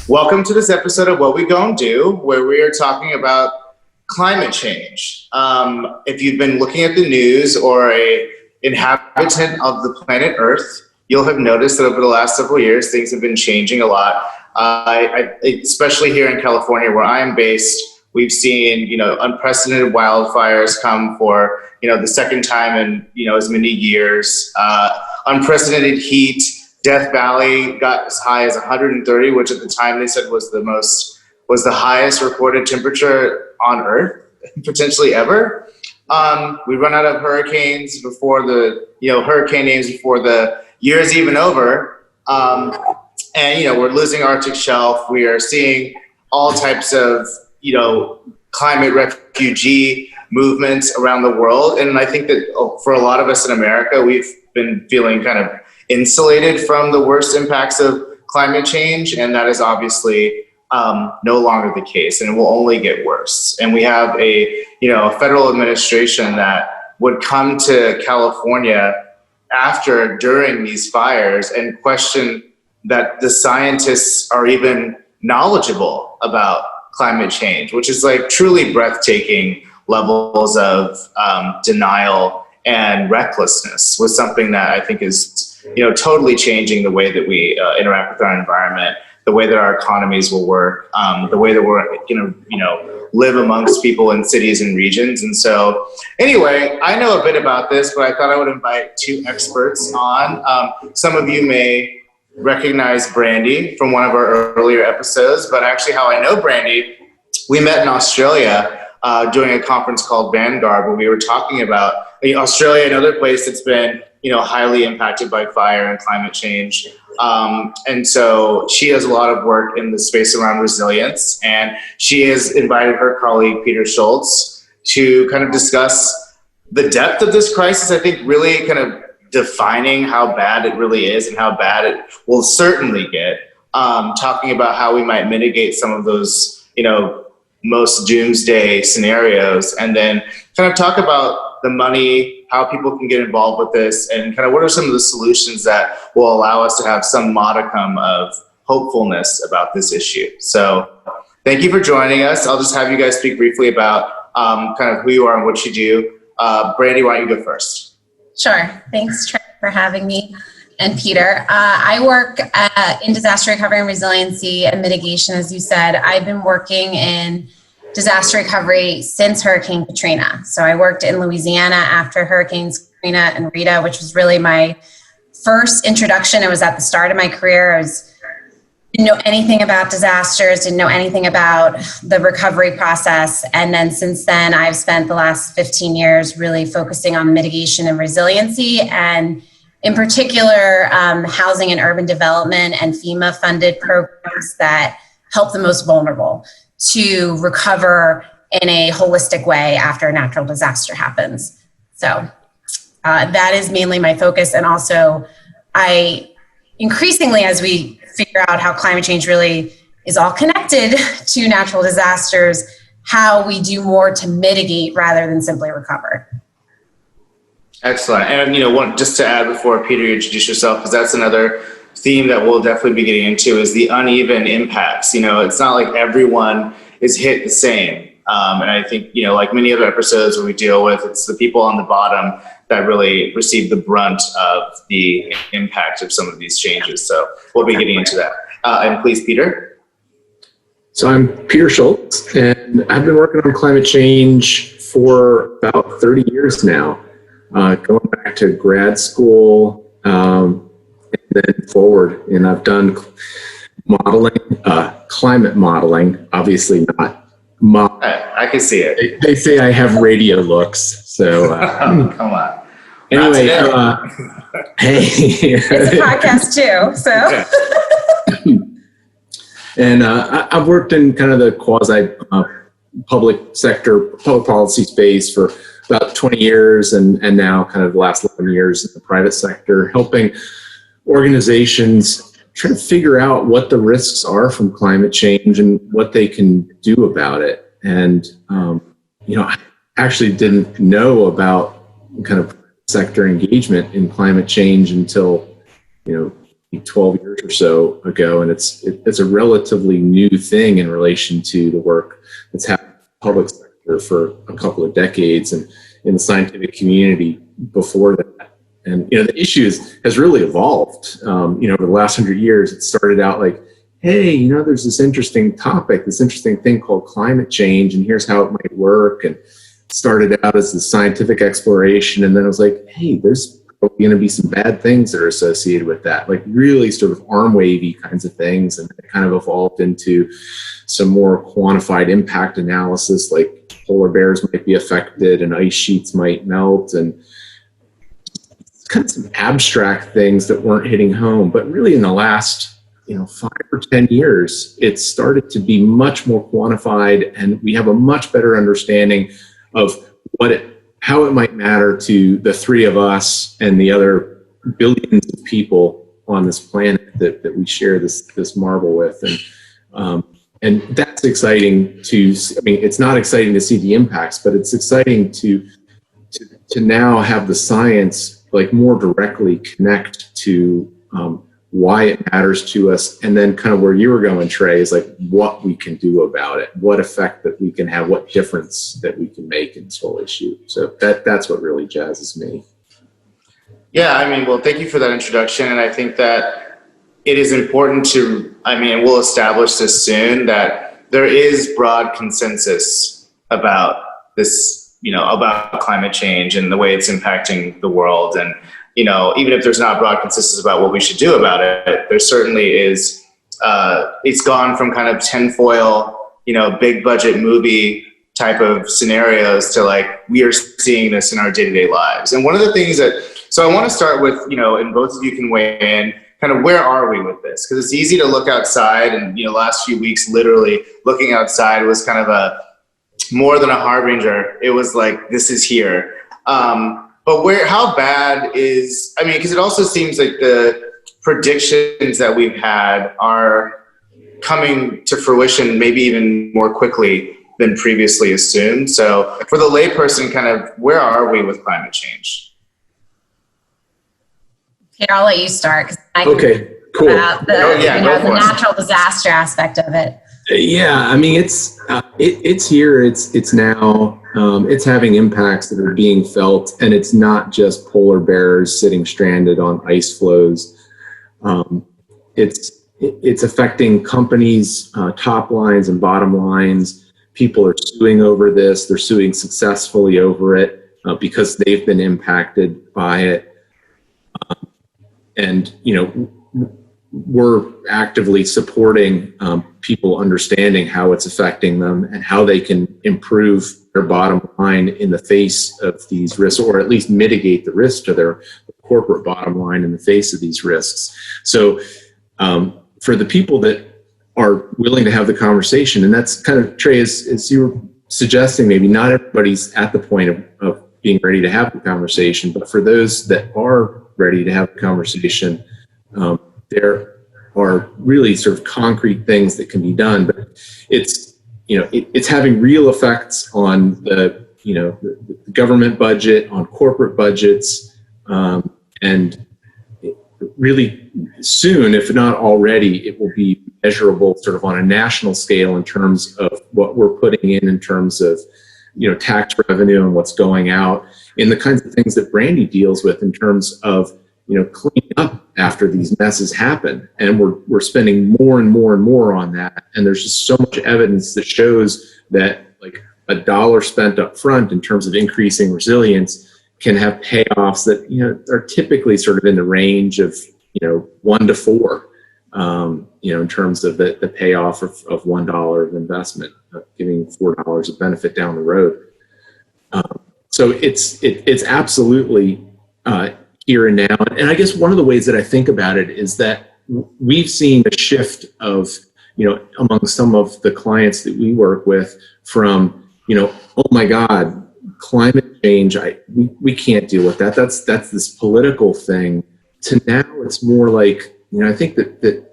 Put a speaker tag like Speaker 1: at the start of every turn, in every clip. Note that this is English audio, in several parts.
Speaker 1: Welcome to this episode of What We Gon' Do, where we are talking about climate change. If you've been looking at the news or an inhabitant of the planet Earth, you'll have noticed that over the last several years, things have been changing a lot. Especially here in California, where I am based, we've seen, unprecedented wildfires come for, the second time in, as many years. Unprecedented heat. Death Valley got as high as 130, which at the time they said was the highest recorded temperature on Earth, potentially ever. We run out of hurricanes before hurricane names before the year is even over. And, we're losing Arctic shelf. We are seeing all types of, climate refugee movements around the world. And I think that for a lot of us in America, we've been feeling kind of insulated from the worst impacts of climate change. And that is obviously no longer the case, and it will only get worse. And we have a federal administration that would come to California during these fires and question that the scientists are even knowledgeable about climate change, which is like truly breathtaking levels of denial and recklessness, with something that I think is totally changing the way that we interact with our environment, the way that our economies will work, the way that we're going to live amongst people in cities and regions. And so anyway, I know a bit about this, but I thought I would invite two experts on. Some of you may recognize Brandy from one of our earlier episodes, but actually how I know Brandy, we met in Australia doing a conference called Vanguard, where we were talking about Australia, another place that's been highly impacted by fire and climate change. And so she does a lot of work in the space around resilience, and she has invited her colleague, Peter Schultz, to kind of discuss the depth of this crisis. I think really kind of defining how bad it really is and how bad it will certainly get, talking about how we might mitigate some of those, most doomsday scenarios, and then kind of talk about the money, how people can get involved with this, and kind of what are some of the solutions that will allow us to have some modicum of hopefulness about this issue. So thank you for joining us. I'll just have you guys speak briefly about kind of who you are and what you do. Brandy, why don't you go first?
Speaker 2: Sure. Thanks, Trent, for having me. And Peter, I work in disaster recovery and resiliency and mitigation, as you said. I've been working in disaster recovery since Hurricane Katrina. So I worked in Louisiana after Hurricanes Katrina and Rita, which was really my first introduction. It was at the start of my career. Didn't know anything about disasters, didn't know anything about the recovery process. And then since then, I've spent the last 15 years really focusing on mitigation and resiliency, and in particular, housing and urban development and FEMA-funded programs that help the most vulnerable to recover in a holistic way after a natural disaster happens. So that is mainly my focus. And also, I increasingly, as we figure out how climate change really is all connected to natural disasters, how we do more to mitigate rather than simply recover.
Speaker 1: Excellent. And, just to add before Peter, you introduce yourself, because that's another theme that we'll definitely be getting into, is the uneven impacts. It's not like everyone is hit the same. And I think, like many other episodes where we deal with, it's the people on the bottom that really receive the brunt of the impact of some of these changes. So we'll be getting into that. And please, Peter.
Speaker 3: So I'm Peter Schultz, and I've been working on climate change for about 30 years now. Going back to grad school and then forward. And I've done modeling, climate modeling, obviously not
Speaker 1: I can see it.
Speaker 3: They say I have radio looks, so
Speaker 1: come on.
Speaker 3: Anyway, hey,
Speaker 2: it's a podcast too, so.
Speaker 3: And I've worked in kind of the quasi public sector, public policy space for about 20 years, and now kind of the last 11 years in the private sector, helping organizations try to figure out what the risks are from climate change and what they can do about it. And, I actually didn't know about kind of sector engagement in climate change until, 12 years or so ago, and it's a relatively new thing in relation to the work that's happened in the public sector for a couple of decades and in the scientific community before that. And the issue has really evolved. Over the last 100 years, it started out like, hey, there's this interesting topic, this interesting thing called climate change, and here's how it might work. And it started out as the scientific exploration, and then it was like, hey, there's probably going to be some bad things that are associated with that, like really sort of arm wavy kinds of things. And it kind of evolved into some more quantified impact analysis, like polar bears might be affected and ice sheets might melt, and kind of some abstract things that weren't hitting home. But really in the last 5 or 10 years, it started to be much more quantified, and we have a much better understanding of how it might matter to the three of us and the other billions of people on this planet that we share this marble with. And that's exciting it's not exciting to see the impacts, but it's exciting to now have the science like more directly connect to why it matters to us, and then kind of where you were going, Trey, is like what we can do about it, what effect that we can have, what difference that we can make in this whole issue. So that's what really jazzes me.
Speaker 1: Yeah, well, thank you for that introduction. And I think that it is important we'll establish this soon, that there is broad consensus about this, about climate change and the way it's impacting the world. And even if there's not broad consensus about what we should do about it, there certainly is. It's gone from kind of tinfoil, big budget movie type of scenarios to like, we are seeing this in our day-to-day lives. And one of the things so I want to start with, and both of you can weigh in, kind of where are we with this? Because it's easy to look outside, and, last few weeks, literally looking outside was kind of more than a harbinger. It was like, this is here. But how bad is, because it also seems like the predictions that we've had are coming to fruition maybe even more quickly than previously assumed. So for the layperson, kind of where are we with climate change?
Speaker 2: Here, I'll let you start.
Speaker 3: Okay, cool.
Speaker 2: About the natural disaster aspect of it.
Speaker 3: Yeah, it's here, it's now, it's having impacts that are being felt, and it's not just polar bears sitting stranded on ice floes. It's affecting companies' top lines and bottom lines. People are suing over this. They're suing successfully over it because they've been impacted by it. And we're actively supporting people understanding how it's affecting them and how they can improve their bottom line in the face of these risks, or at least mitigate the risk to their corporate bottom line in the face of these risks. So for the people that are willing to have the conversation, and that's kind of, Trey, as you were suggesting, maybe not everybody's at the point of being ready to have the conversation, but for those that are ready to have a conversation, there are really sort of concrete things that can be done, but it's having real effects on the government budget, on corporate budgets, and really soon, if not already, it will be measurable sort of on a national scale in terms of what we're putting in terms of tax revenue and what's going out, in the kinds of things that Brandy deals with in terms of cleaning up after these messes happen. And we're spending more and more and more on that. And there's just so much evidence that shows that like $1 spent up front in terms of increasing resilience can have payoffs that are typically sort of in the range of 1 to 4, in terms of the payoff of $1 of investment, giving $4 of benefit down the road. So it's absolutely here and now. And I guess one of the ways that I think about it is that we've seen a shift of, among some of the clients that we work with from, oh my God, climate change, we can't deal with that. That's this political thing, to now it's more like, I think that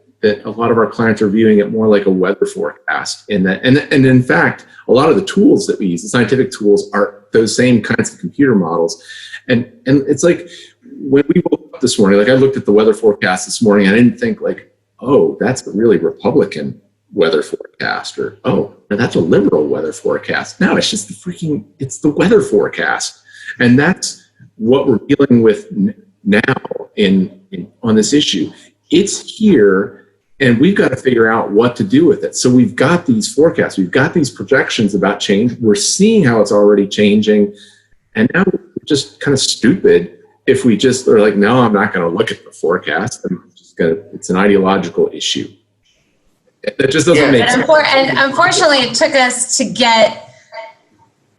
Speaker 3: a lot of our clients are viewing it more like a weather forecast, and in fact, a lot of the tools that we use, the scientific tools, are those same kinds of computer models. And it's like, when we woke up this morning, like I looked at the weather forecast this morning, I didn't think like, oh, that's a really Republican weather forecast, or oh, that's a liberal weather forecast. No, it's just it's the weather forecast. And that's what we're dealing with now on this issue. It's here, and we've got to figure out what to do with it. So we've got these forecasts, we've got these projections about change. We're seeing how it's already changing. And now we're just kind of stupid if we just are like, no, I'm not going to look at the forecast. It's an ideological issue. That just doesn't make sense.
Speaker 2: And unfortunately, it took us to get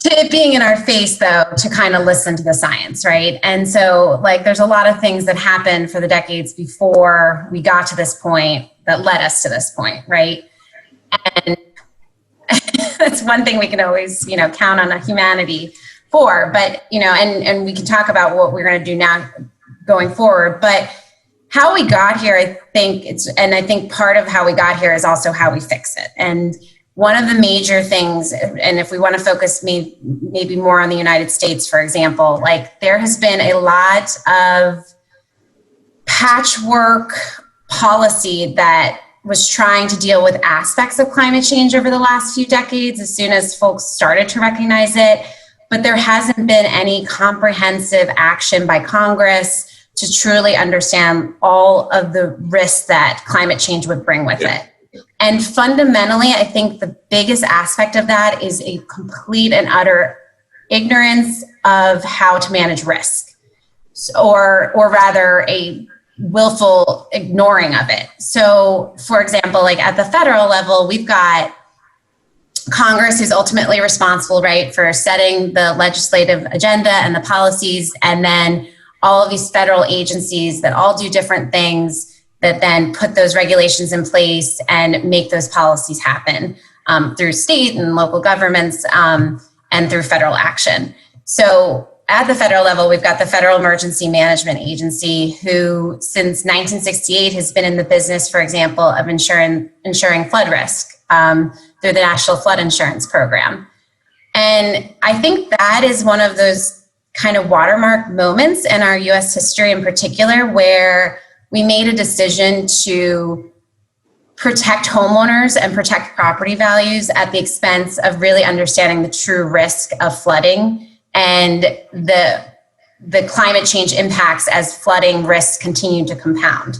Speaker 2: to it being in our face, though, to kind of listen to the science, right? And so, like, there's a lot of things that happened for the decades before we got to this point that led us to this point, right? And that's one thing we can always, count on humanity for. But, and we can talk about what we're going to do now going forward. But how we got here, I think part of how we got here is also how we fix it. And one of the major things, and if we want to focus maybe more on the United States, for example, like there has been a lot of patchwork policy that was trying to deal with aspects of climate change over the last few decades as soon as folks started to recognize it. But there hasn't been any comprehensive action by Congress to truly understand all of the risks that climate change would bring with it. And fundamentally, I think the biggest aspect of that is a complete and utter ignorance of how to manage risk, or rather a willful ignoring of it. So, for example, like at the federal level, we've got Congress who's ultimately responsible, right, for setting the legislative agenda and the policies, and then all of these federal agencies that all do different things that then put those regulations in place and make those policies happen through state and local governments and through federal action. So at the federal level, we've got the Federal Emergency Management Agency, who since 1968 has been in the business, for example, of ensuring flood risk through the National Flood Insurance Program. And I think that is one of those kind of watermark moments in our US history in particular, where we made a decision to protect homeowners and protect property values at the expense of really understanding the true risk of flooding and the climate change impacts as flooding risks continue to compound.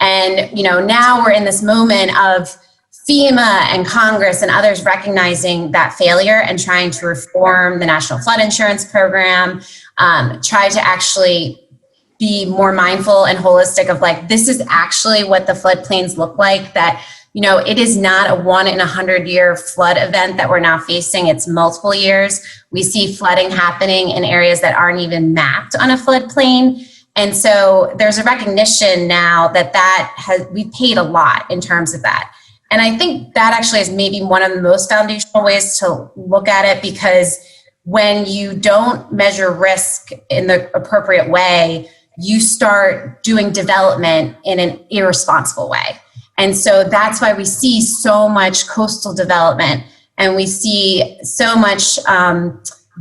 Speaker 2: And now we're in this moment of FEMA and Congress and others recognizing that failure and trying to reform the National Flood Insurance Program, try to actually be more mindful and holistic of like, this is actually what the floodplains look like, that, it is not a 1 in 100-year flood event that we're now facing. It's multiple years. We see flooding happening in areas that aren't even mapped on a floodplain. And so there's a recognition now that we paid a lot in terms of that. And I think that actually is maybe one of the most foundational ways to look at it, because when you don't measure risk in the appropriate way, you start doing development in an irresponsible way. And so that's why we see so much coastal development, and we see so much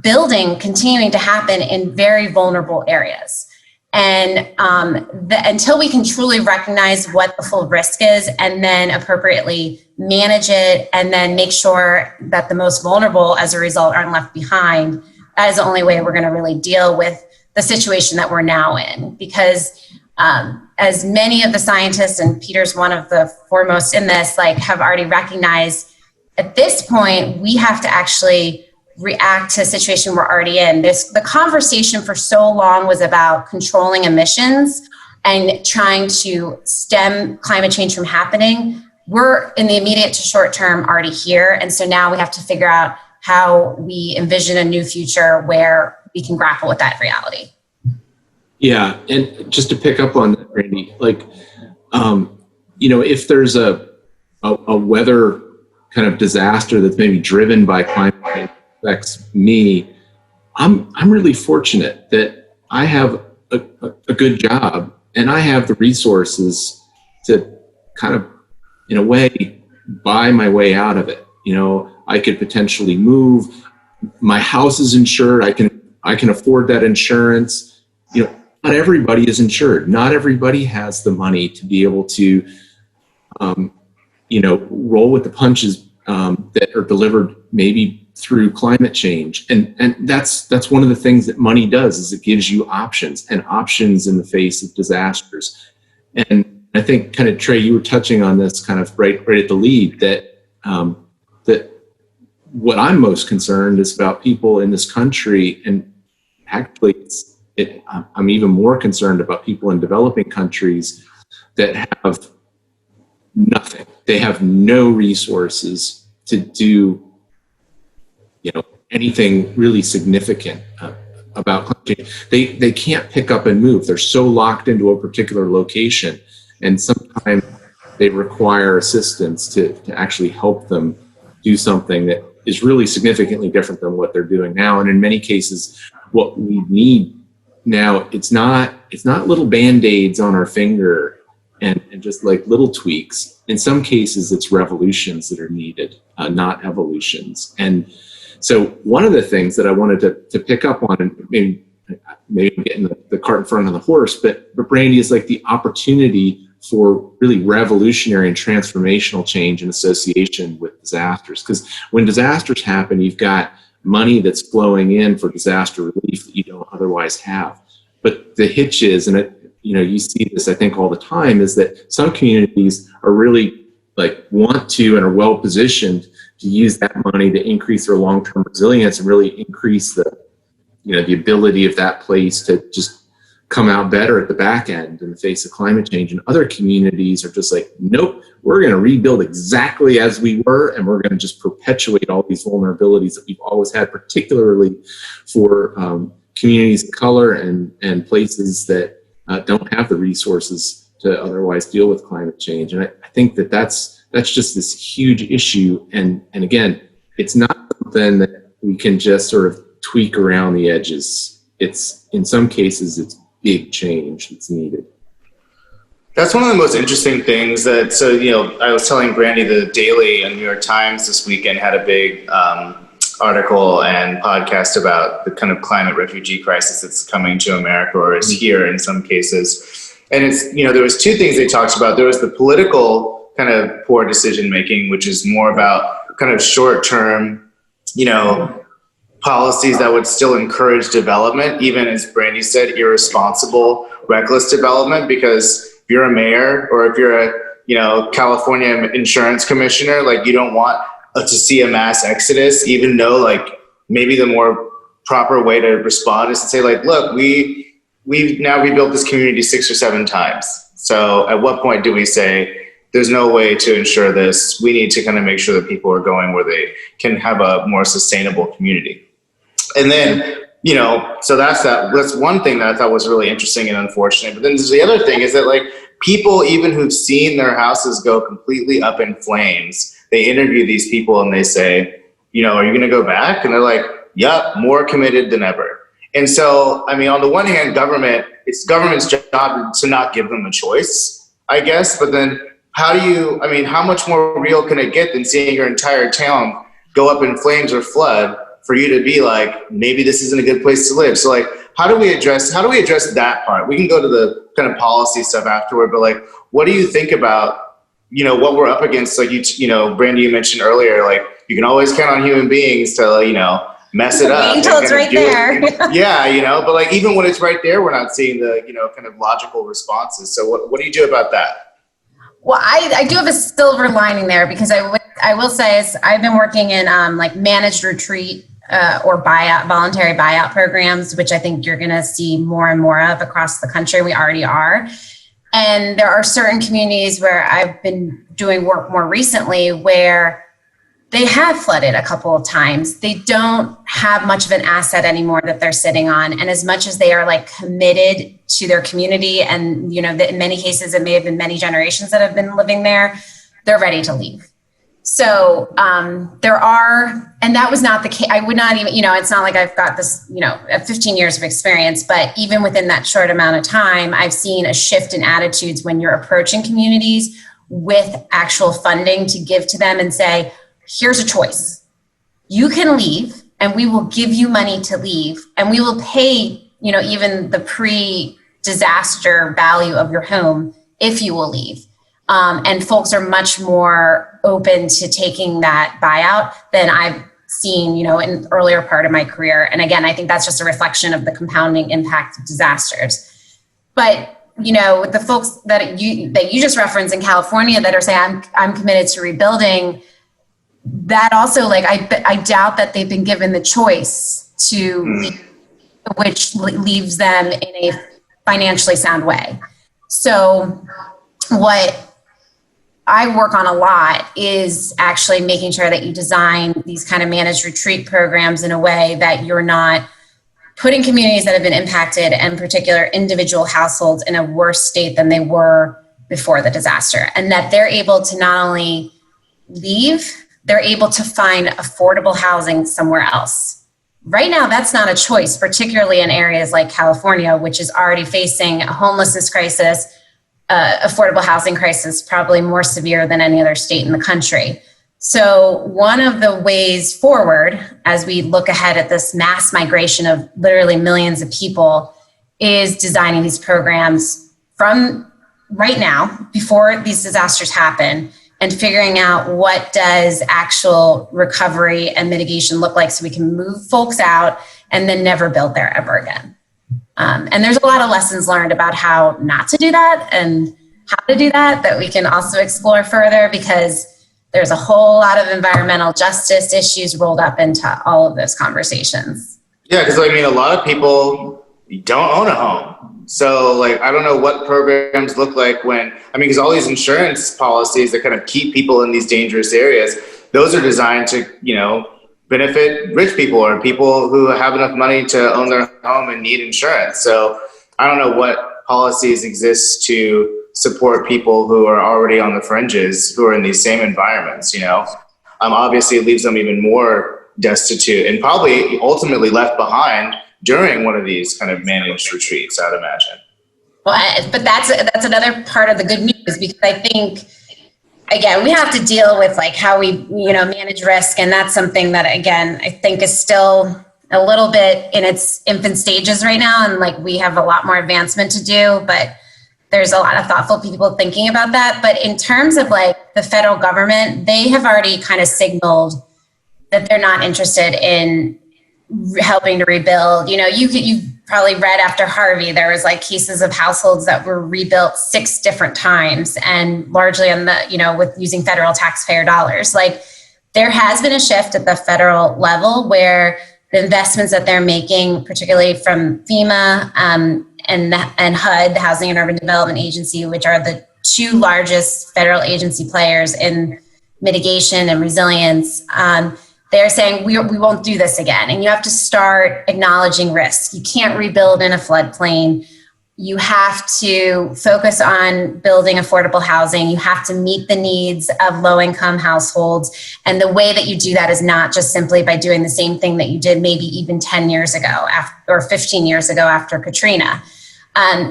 Speaker 2: building continuing to happen in very vulnerable areas. And until we can truly recognize what the full risk is and then appropriately manage it, and then make sure that the most vulnerable as a result aren't left behind, that is the only way we're going to really deal with the situation that we're now in. Because as many of the scientists, and Peter's one of the foremost in this, have already recognized, at this point, we have to actually react to a situation we're already in. The conversation for so long was about controlling emissions and trying to stem climate change from happening. We're in the immediate to short term already here. And so now we have to figure out how we envision a new future where we can grapple with that reality.
Speaker 3: Yeah, and just to pick up on that, Brandy, if there's a weather kind of disaster that's maybe driven by climate change affects me, I'm really fortunate that I have a good job and I have the resources to kind of, in a way, buy my way out of it. I could potentially move. My house is insured. I can afford that insurance. Not everybody is insured. Not everybody has the money to be able to, roll with the punches that are delivered maybe through climate change. And that's one of the things that money does, is it gives you options, and options in the face of disasters. And I think kind of, Trey, you were touching on this kind of right at the lead, that what I'm most concerned is about people in this country, and actually I'm even more concerned about people in developing countries that have nothing. They have no resources to do, anything really significant about climate change. They can't pick up and move. They're so locked into a particular location, and sometimes they require assistance to actually help them do something that is really significantly different than what they're doing now. And in many cases, what we need now, it's not little Band-Aids on our finger and just like little tweaks. In some cases, it's revolutions that are needed, not evolutions. And so one of the things that I wanted to pick up on, and maybe I'm getting the cart in front of the horse, but Brandy, is like the opportunity for really revolutionary and transformational change in association with disasters. Because when disasters happen, you've got money that's flowing in for disaster relief that you don't otherwise have. But the hitch is, and you see this, I think, all the time, is that some communities are really want to and are well positioned to use that money to increase their long-term resilience and really increase the ability of that place to just come out better at the back end in the face of climate change. And other communities are just like, nope, we're going to rebuild exactly as we were, and we're going to just perpetuate all these vulnerabilities that we've always had, particularly for communities of color and places that don't have the resources to otherwise deal with climate change. And I think that's just this huge issue. And again, it's not something that we can just sort of tweak around the edges. It's, in some cases, it's big change that's needed.
Speaker 1: That's one of the most interesting things that, I was telling Brandy, the Daily and New York Times this weekend had a big article and podcast about the kind of climate refugee crisis that's coming to America, or is here in some cases. And it's, there was two things they talked about. There was the political kind of poor decision making, which is more about kind of short-term, policies that would still encourage development, even, as Brandy said, irresponsible, reckless development. Because if you're a mayor, or if you're a California insurance commissioner, you don't want to see a mass exodus, even though maybe the more proper way to respond is to say look, we've now rebuilt this community 6 or 7 times. So at what point do we say there's no way to ensure this? We need to kind of make sure that people are going where they can have a more sustainable community. And then, so that's one thing that I thought was really interesting and unfortunate. But then there's the other thing, is that people, even who've seen their houses go completely up in flames, they interview these people and they say, are you going to go back? And they're like, yep, more committed than ever. And so, on the one hand, it's government's job to not give them a choice, I guess. But then how much more real can it get than seeing your entire town go up in flames or flood, for you to be maybe this isn't a good place to live? So how do we address that part? We can go to the kind of policy stuff afterward, but what do you think about, what we're up against? Brandy, you mentioned earlier, you can always count on human beings to, mess it up.
Speaker 2: Until it's right there.
Speaker 1: Yeah, but even when it's right there, we're not seeing the, kind of logical responses. So what do you do about that?
Speaker 2: Well, I do have a silver lining there, because I will say is I've been working in managed retreat or voluntary buyout programs, which I think you're going to see more and more of across the country. We already are. And there are certain communities where I've been doing work more recently where they have flooded a couple of times. They don't have much of an asset anymore that they're sitting on. And as much as they are committed to their community, and, that in many cases, it may have been many generations that have been living there, they're ready to leave. So there are, and that was not the case. I would not even, it's not like I've got this, 15 years of experience, but even within that short amount of time, I've seen a shift in attitudes when you're approaching communities with actual funding to give to them and say, here's a choice. You can leave and we will give you money to leave, and we will pay, even the pre-disaster value of your home if you will leave. And folks are much more open to taking that buyout than I've seen, in the earlier part of my career. And again, I think that's just a reflection of the compounding impact of disasters. But the folks that you just referenced in California that are saying I'm committed to rebuilding, that also, like, I doubt that they've been given the choice to leave, which leaves them in a financially sound way. So what I work on a lot is actually making sure that you design these kind of managed retreat programs in a way that you're not putting communities that have been impacted, and particular individual households, in a worse state than they were before the disaster. And that they're able to not only leave, they're able to find affordable housing somewhere else. Right now, that's not a choice, particularly in areas like California, which is already facing a homelessness crisis, affordable housing crisis, probably more severe than any other state in the country. So one of the ways forward, as we look ahead at this mass migration of literally millions of people, is designing these programs from right now, before these disasters happen, and figuring out what does actual recovery and mitigation look like so we can move folks out and then never build there ever again. And there's a lot of lessons learned about how not to do that and how to do that we can also explore further, because there's a whole lot of environmental justice issues rolled up into all of those conversations.
Speaker 1: Yeah, because a lot of people don't own a home. So I don't know what programs look like because all these insurance policies that kind of keep people in these dangerous areas, those are designed to, benefit rich people or people who have enough money to own their home and need insurance. So I don't know what policies exist to support people who are already on the fringes, who are in these same environments, Obviously it leaves them even more destitute and probably ultimately left behind during one of these kind of managed retreats, I'd imagine.
Speaker 2: Well, but that's another part of the good news, because I think, again, we have to deal with how we, manage risk. And that's something that, again, I think is still a little bit in its infant stages right now. And we have a lot more advancement to do, but there's a lot of thoughtful people thinking about that. But in terms of the federal government, they have already kind of signaled that they're not interested in helping to rebuild. You probably read after Harvey, there was cases of households that were rebuilt 6 different times, and largely on the, with using federal taxpayer dollars. There has been a shift at the federal level where the investments that they're making, particularly from FEMA and HUD, the Housing and Urban Development Agency, which are the 2 largest federal agency players in mitigation and resilience, they're saying we won't do this again. And you have to start acknowledging risk. You can't rebuild in a floodplain. You have to focus on building affordable housing. You have to meet the needs of low-income households. And the way that you do that is not just simply by doing the same thing that you did maybe even 10 years ago or 15 years ago after Katrina.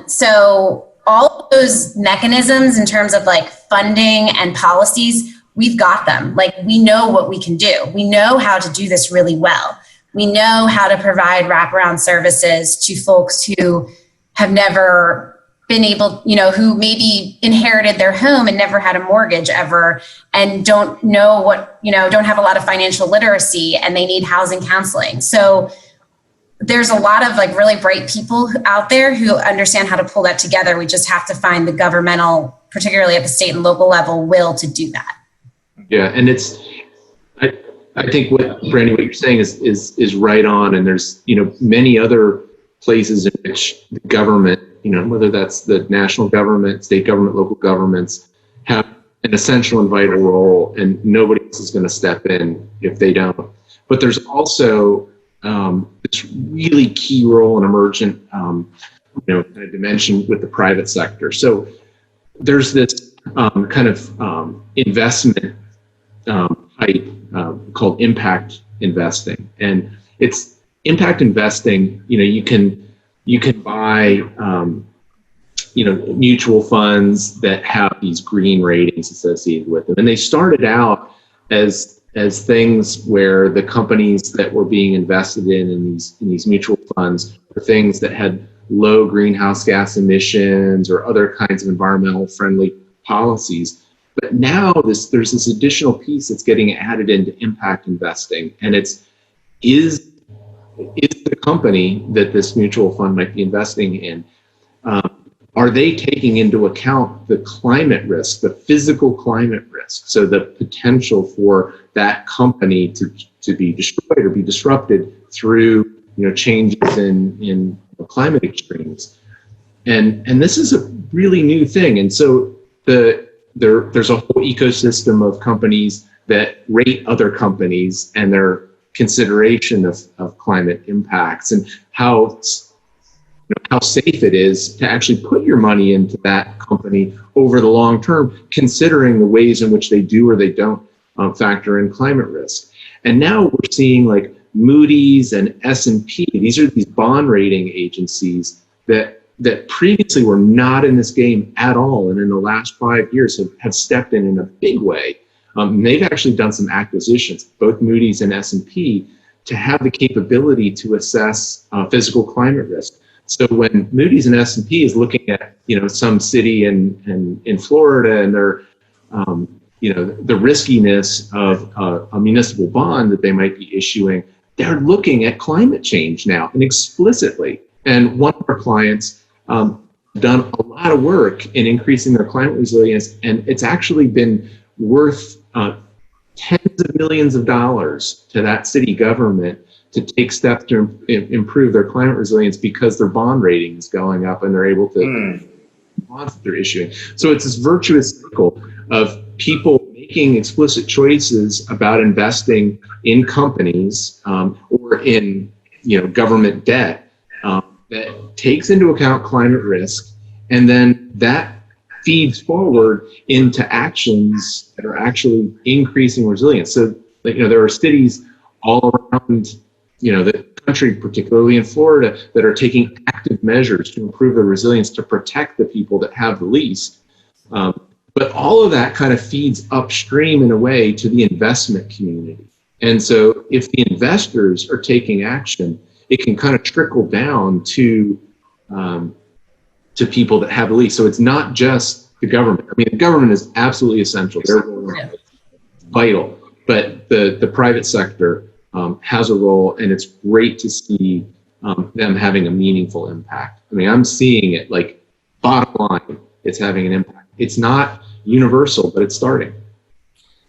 Speaker 2: So all of those mechanisms in terms of funding and policies, we've got them. We know what we can do. We know how to do this really well. We know how to provide wraparound services to folks who have never been able, who maybe inherited their home and never had a mortgage ever, and don't know what, don't have a lot of financial literacy, and they need housing counseling. So there's a lot of really bright people out there who understand how to pull that together. We just have to find the governmental, particularly at the state and local level, will to do that.
Speaker 3: Yeah, and I think what Brandy, what you're saying is right on. And there's many other places in which the government, whether that's the national government, state government, local governments, have an essential and vital role, and nobody else is going to step in if they don't. But there's also this really key role and emergent, dimension with the private sector. So there's this kind of investment type called impact investing, and it's impact investing. You can buy mutual funds that have these green ratings associated with them, and they started out as as things where the companies that were being invested in these mutual funds were things that had low greenhouse gas emissions or other kinds of environmental friendly policies. But now there's this additional piece that's getting added into impact investing, and is the company that this mutual fund might be investing in, are they taking into account the climate risk, the physical climate risk, so the potential for that company to be destroyed or be disrupted through changes in climate extremes, and this is a really new thing, and so there's a whole ecosystem of companies that rate other companies and their consideration of climate impacts and how safe it is to actually put your money into that company over the long term, considering the ways in which they do or they don't factor in climate risk. And now we're seeing like Moody's and S&P. These are these bond rating agencies that previously were not in this game at all, and in the last 5 years have stepped in a big way. They've actually done some acquisitions, both Moody's and S&P, to have the capability to assess physical climate risk. So when Moody's and S&P is looking at some city in Florida and they're the riskiness of a municipal bond that they might be issuing, they're looking at climate change now, and explicitly. And one of our clients done a lot of work in increasing their climate resilience, and it's actually been worth tens of millions of dollars to that city government to take steps to improve their climate resilience because their bond rating is going up and they're able to bonds that they're issuing. So it's this virtuous cycle of people making explicit choices about investing in companies or in government debt that takes into account climate risk, and then that feeds forward into actions that are actually increasing resilience. So there are cities all around the country, particularly in Florida, that are taking active measures to improve their resilience to protect the people that have the least. But all of that kind of feeds upstream in a way to the investment community. And so if the investors are taking action, it can kind of trickle down to people that have the least. So it's not just the government. I mean, the government is absolutely essential. They're vital. But the private sector has a role, and it's great to see them having a meaningful impact. I mean, I'm seeing it like bottom line, it's having an impact. It's not universal, but it's starting.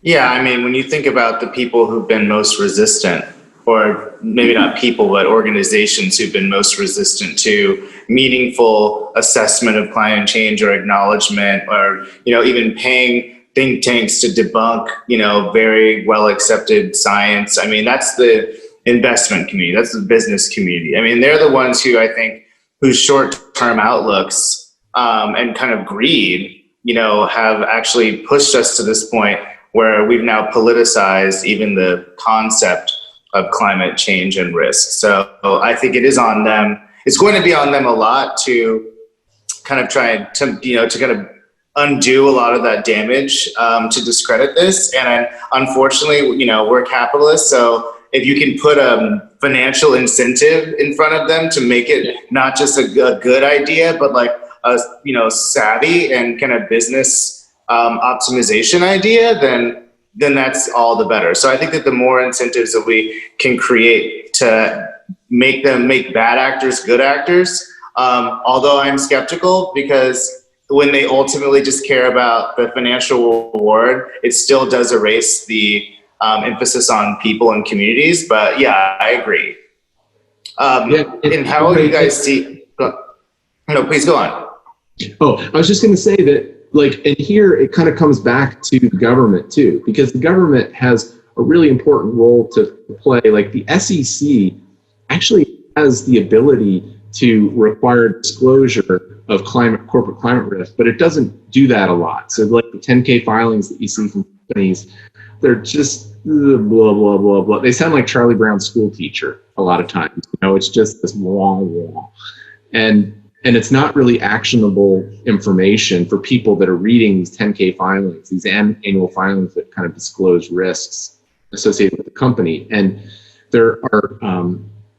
Speaker 1: Yeah, I mean, when you think about the people who've been most resistant, or maybe not people, but organizations who've been most resistant to meaningful assessment of climate change or acknowledgement, or even paying think tanks to debunk very well accepted science. I mean, that's the investment community, that's the business community. I mean, they're the ones who I think whose short-term outlooks and kind of greed have actually pushed us to this point where we've now politicized even the concept of climate change and risk. So I think it is on them. It's going to be on them a lot to kind of try to kind of undo a lot of that damage to discredit this. And unfortunately, we're capitalists. So if you can put a financial incentive in front of them to make it not just a good idea, but like a savvy and kind of business optimization idea, then that's all the better. So I think that the more incentives that we can create to make bad actors good actors, although I'm skeptical, because when they ultimately just care about the financial reward, it still does erase the emphasis on people and communities. But yeah, I agree. And how do you guys see? No, please go on.
Speaker 3: Oh, I was just going to say that, and here it kind of comes back to the government too, because the government has a really important role to play. Like the SEC actually has the ability to require disclosure of corporate climate risk, but it doesn't do that a lot. So like the 10K filings that you see from companies, they're just blah, blah, blah, blah. They sound like Charlie Brown's school teacher a lot of times. It's just this wah, wah. And it's not really actionable information for people that are reading these 10K filings, these annual filings that kind of disclose risks. associated with the company. And there are,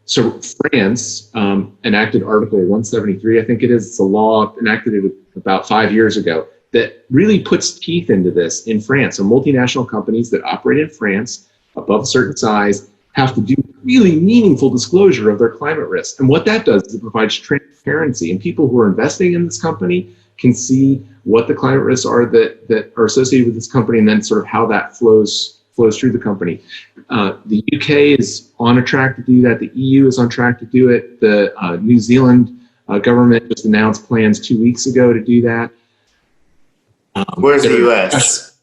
Speaker 3: so France enacted Article 173, I think it is. It's a law enacted about 5 years ago that really puts teeth into this in France. So multinational companies that operate in France above a certain size have to do really meaningful disclosure of their climate risk. And what that does is it provides transparency, and people who are investing in this company can see what the climate risks are that are associated with this company, and then sort of how that flows through the company. The UK is on a track to do that. The EU is on track to do it. The New Zealand government just announced plans 2 weeks ago to do that.
Speaker 1: Where's the US?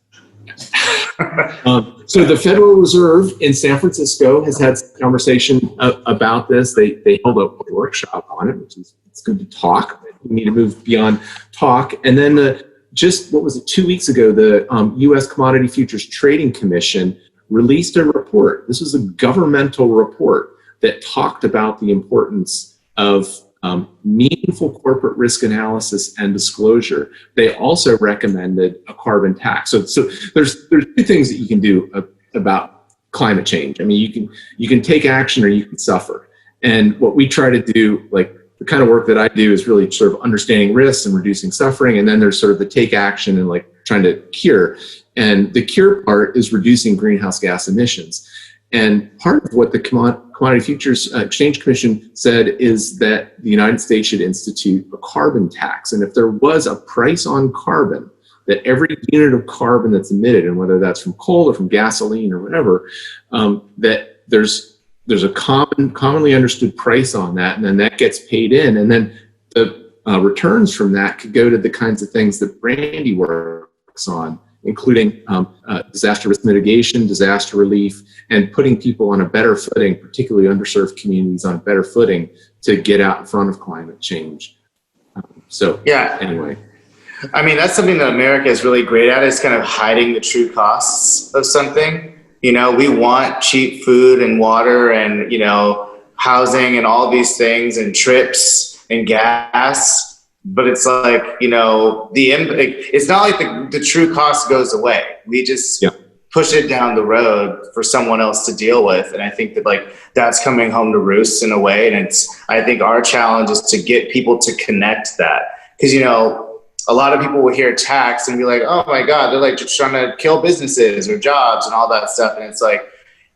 Speaker 3: So the Federal Reserve in San Francisco has had some conversation about this. They held a workshop on it, which is, it's good to talk. We need to move beyond talk. And then just, what was it, 2 weeks ago, the U.S. Commodity Futures Trading Commission released a report. This was a governmental report that talked about the importance of meaningful corporate risk analysis and disclosure. They also recommended a carbon tax. So there's two things that you can do about climate change. I mean, you can take action or you can suffer. And what we try to do, like the kind of work that I do, is really sort of understanding risks and reducing suffering. And then there's sort of the take action and like trying to cure. And the cure part is reducing greenhouse gas emissions. And part of what the Commodity Futures Exchange Commission said is that the United States should institute a carbon tax. And if there was a price on carbon, that every unit of carbon that's emitted, and whether that's from coal or from gasoline or whatever, that there's a commonly understood price on that, and then that gets paid in, and then the returns from that could go to the kinds of things that Brandy works on, including disaster risk mitigation, disaster relief, and putting people on a better footing, particularly underserved communities on a better footing to get out in front of climate change. Anyway.
Speaker 1: I mean, that's something that America is really great at, is kind of hiding the true costs of something. You know, we want cheap food and water and, you know, housing and all these things and trips and gas. But it's like, you know, it's not like the true cost goes away. We just push it down the road for someone else to deal with. And I think that like that's coming home to roost in a way. And I think our challenge is to get people to connect that. Because, you know, a lot of people will hear tax and be like, oh my God, they're like just trying to kill businesses or jobs and all that stuff. And it's like,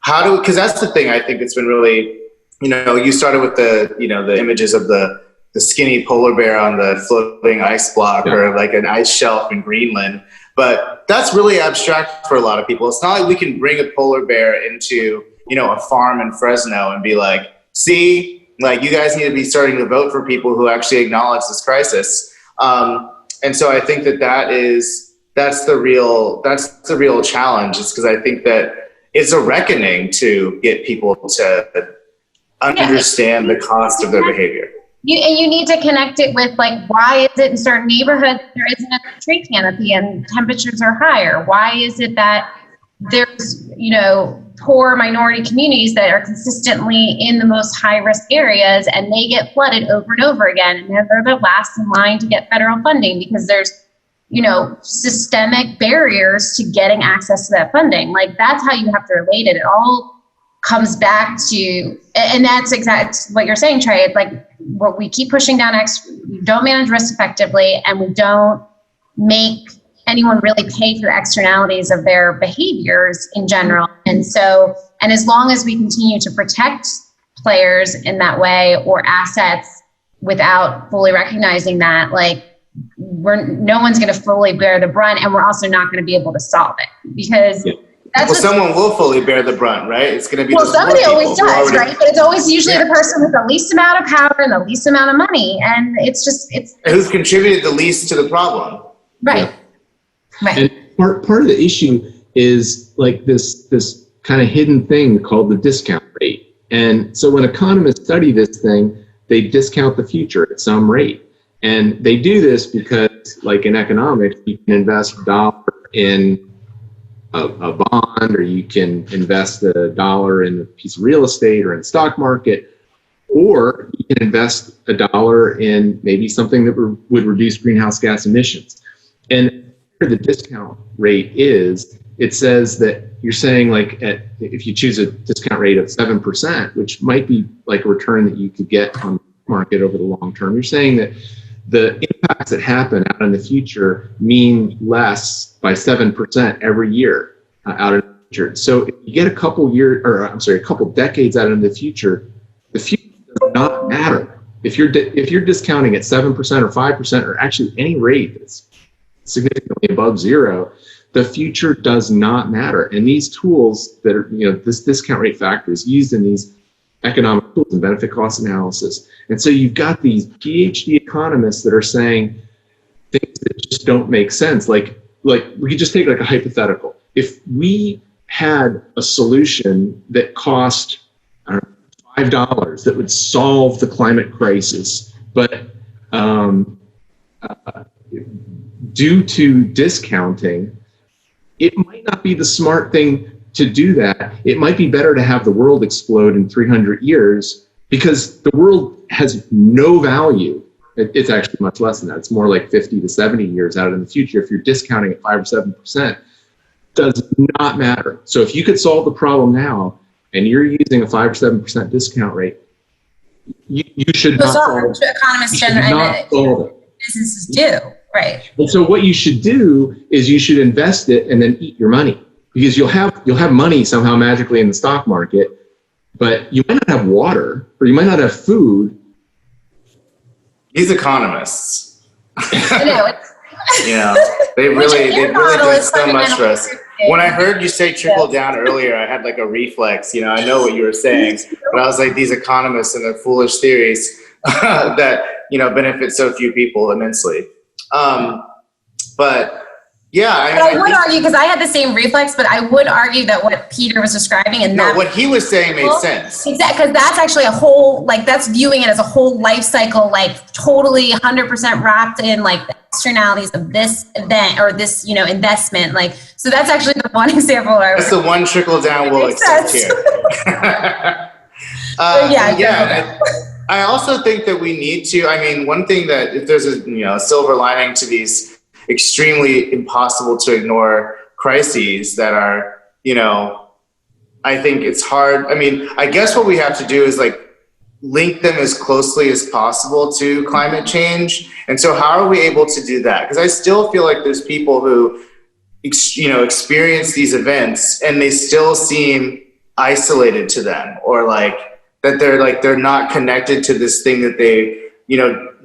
Speaker 1: because that's the thing I think it's been really, you know, you started with the images of the skinny polar bear on the floating ice block or like an ice shelf in Greenland. But that's really abstract for a lot of people. It's not like we can bring a polar bear into, you know, a farm in Fresno and be like, see, like you guys need to be starting to vote for people who actually acknowledge this crisis. And so I think that's the real challenge, is because I think that it's a reckoning to get people to understand the cost of their behavior.
Speaker 2: You need to connect it with, like, why is it in certain neighborhoods there isn't a tree canopy and temperatures are higher? Why is it that there's, you know, poor minority communities that are consistently in the most high-risk areas and they get flooded over and over again, and they're the last in line to get federal funding because there's, you know, systemic barriers to getting access to that funding? Like, that's how you have to relate it. It all comes back to, and that's exactly what you're saying, Trey. It's like, what we keep pushing down, we don't manage risk effectively, and we don't make anyone really pay for the externalities of their behaviors in general. And so, and as long as we continue to protect players in that way or assets without fully recognizing that, like, no one's going to fully bear the brunt, and we're also not going to be able to solve it, because
Speaker 1: someone will fully bear the brunt, right? It's going to be
Speaker 2: somebody always does, right? But it's always usually the person with the least amount of power and the least amount of money, and it's
Speaker 1: who's contributed the least to the problem,
Speaker 2: right? Right.
Speaker 3: And part of the issue is like this kind of hidden thing called the discount rate. And so when economists study this thing, they discount the future at some rate. And they do this because, like in economics, you can invest $1 in a bond, or you can invest $1 in a piece of real estate or in the stock market, or you can invest $1 in maybe something that would reduce greenhouse gas emissions. And the discount rate is it says that you're saying like if you choose a discount rate of 7%, which might be like a return that you could get on the market over the long term, you're saying that the impacts that happen out in the future mean less by 7% every year out in the future. So if you get a couple decades out in the future does not matter. If you're discounting at 7% or 5% or actually any rate that's significantly above zero, the future does not matter. And these tools that are, this discount rate factor is used in these economic tools and benefit cost analysis. And so you've got these PhD economists that are saying things that just don't make sense. Like we could just take like a hypothetical. If we had a solution that cost, I don't know, $5 that would solve the climate crisis, but due to discounting, it might not be the smart thing to do that. It might be better to have the world explode in 300 years because the world has no value. It's actually much less than that. It's more like 50 to 70 years out in the future. If you're discounting at 5 or 7%, does not matter. So if you could solve the problem now and you're using a 5 or 7% discount rate, you should not solve it.
Speaker 2: Economists and businesses do, right?
Speaker 3: And so what you should do is you should invest it and then eat your money, because you'll have money somehow magically in the stock market, but you might not have water or you might not have food.
Speaker 1: These economists.
Speaker 2: I know.
Speaker 1: They really did so much for us. When I heard you say trickle down earlier, I had like a reflex. I know what you were saying, but I was like, these economists and their foolish theories that benefit so few people immensely. But yeah,
Speaker 2: but I would argue, because I had the same reflex, but I would argue that what Peter was describing and
Speaker 1: what he was saying made sense.
Speaker 2: Exactly, because that's actually a whole, that's viewing it as a whole life cycle, totally 100% wrapped in the externalities of this event or this, investment. So that's actually the one example.
Speaker 1: That's the one trickle down we'll accept here. I also think that we need to, one thing that if there's a silver lining to these extremely impossible to ignore crises that are, I think it's hard. I guess what we have to do is link them as closely as possible to climate change. And so how are we able to do that? Because I still feel like there's people who, experience these events and they still seem isolated to them, or that they're not connected to this thing that they,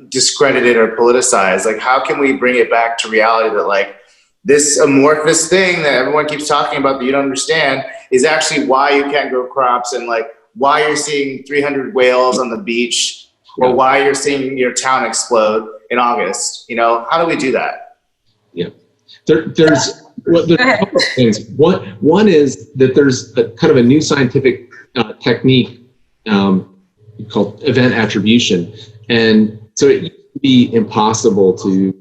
Speaker 1: discredited or politicized. How can we bring it back to reality that this amorphous thing that everyone keeps talking about that you don't understand is actually why you can't grow crops, and why you're seeing 300 whales on the beach, or why you're seeing your town explode in August. How do we do that? Yeah,
Speaker 3: there's a couple of things. One is that there's a kind of a new scientific technique called event attribution, and so it used to be impossible to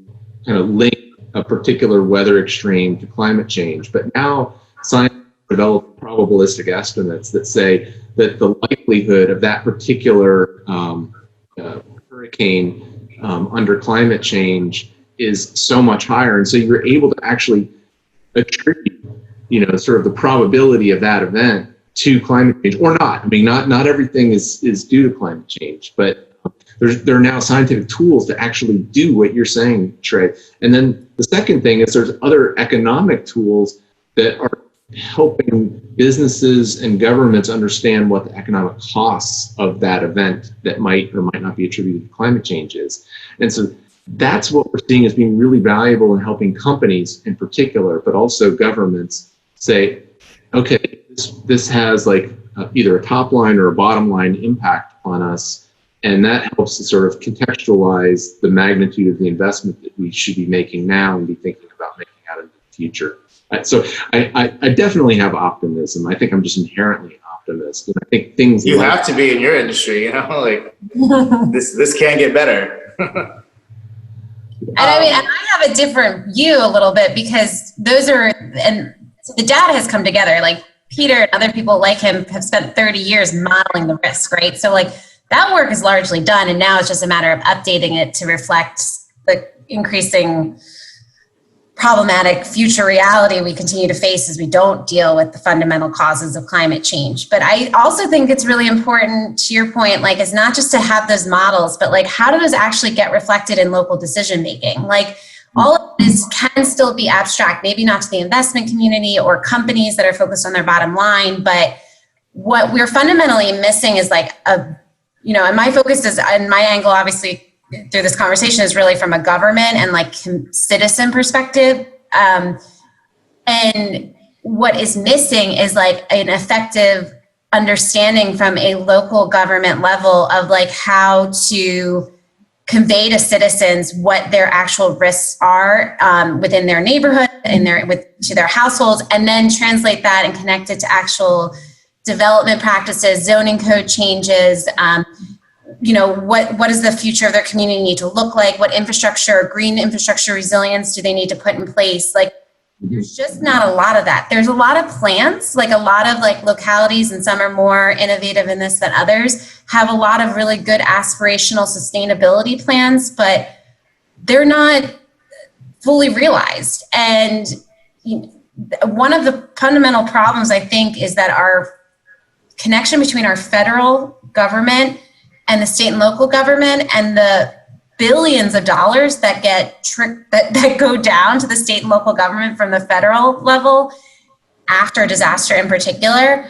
Speaker 3: kind of link a particular weather extreme to climate change, but now science developed probabilistic estimates that say that the likelihood of that particular hurricane under climate change is so much higher, and so you're able to actually attribute, sort of the probability of that event to climate change or not. Not everything is due to climate change, but there are now scientific tools to actually do what you're saying, Trey. And then the second thing is there's other economic tools that are helping businesses and governments understand what the economic costs of that event that might or might not be attributed to climate change is. And so that's what we're seeing as being really valuable in helping companies in particular, but also governments say, okay, this has either a top line or a bottom line impact on us. And that helps to sort of contextualize the magnitude of the investment that we should be making now and be thinking about making out in the future. So I definitely have optimism. I think I'm just inherently an optimist. And I think things
Speaker 1: you have to be in your industry, this can get better.
Speaker 2: And I have a different view a little bit, because and so the data has come together. Peter and other people like him have spent 30 years modeling the risk, right? So that work is largely done, and now it's just a matter of updating it to reflect the increasing problematic future reality we continue to face as we don't deal with the fundamental causes of climate change. But I also think it's really important, to your point, like, it's not just to have those models, but like, how do those actually get reflected in local decision making? Like, all of this can still be abstract, maybe not to the investment community or companies that are focused on their bottom line, but what we're fundamentally missing is like and my focus is, and my angle obviously through this conversation is really from a government and like citizen perspective. And what is missing is like an effective understanding from a local government level of like how to convey to citizens what their actual risks are within their neighborhood and to their households, and then translate that and connect it to actual development practices, zoning code changes, what does the future of their community need to look like? What infrastructure, green infrastructure resilience do they need to put in place? Like, there's just not a lot of that. There's a lot of plans, like a lot of like localities, and some are more innovative in this than others, have a lot of really good aspirational sustainability plans, but they're not fully realized. And one of the fundamental problems, I think, is that our connection between our federal government and the state and local government and the billions of dollars that that go down to the state and local government from the federal level after disaster in particular,